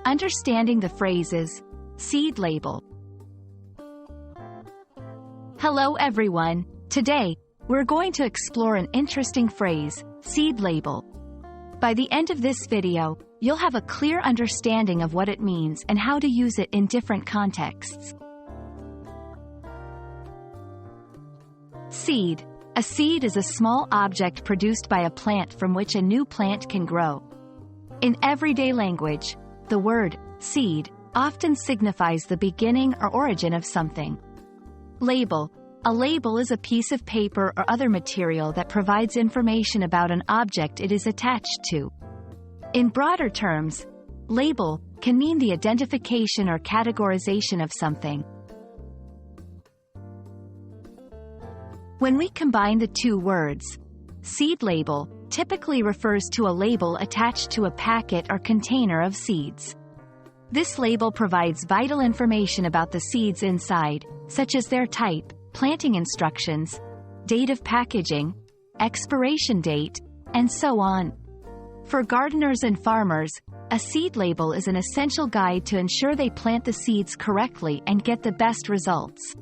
Understanding the phrases. Seed label. Hello everyone. Today, we're going to explore an interesting phrase, seed label. By the end of this video, you'll have a clear understanding of what it means and how to use it in different contexts. Seed. A seed is a small object produced by a plant from which a new plant can grow. In everyday language, the word seed often signifies the beginning or origin of something. Label. A label is a piece of paper or other material that provides information about an object it is attached to. In broader terms, label can mean the identification or categorization of something. When we combine the two words, seed label typically refers to a label attached to a packet or container of seeds. This label provides vital information about the seeds inside, such as their type, planting instructions, date of packaging, expiration date, and so on. For gardeners and farmers, a seed label is an essential guide to ensure they plant the seeds correctly and get the best results.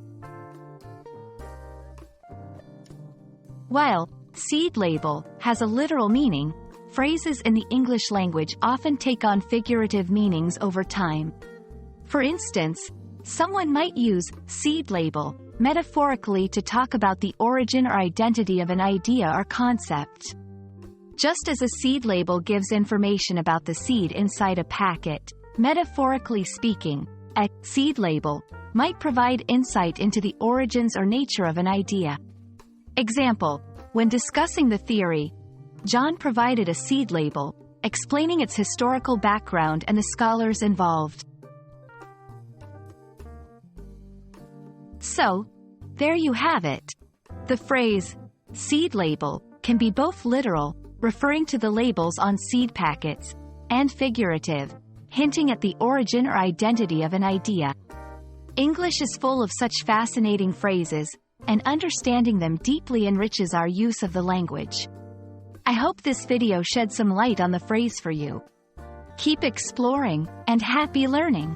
While seed label has a literal meaning, phrases in the English language often take on figurative meanings over time. For instance, someone might use seed label metaphorically to talk about the origin or identity of an idea or concept. Just as a seed label gives information about the seed inside a packet, metaphorically speaking, a seed label might provide insight into the origins or nature of an idea. Example: when discussing the theory, John provided a seed label, explaining its historical background and the scholars involved. So, there you have it. The phrase, seed label, can be both literal, referring to the labels on seed packets, and figurative, hinting at the origin or identity of an idea. English is full of such fascinating phrases, and understanding them deeply enriches our use of the language. I hope this video shed some light on the phrase for you. Keep exploring, and happy learning!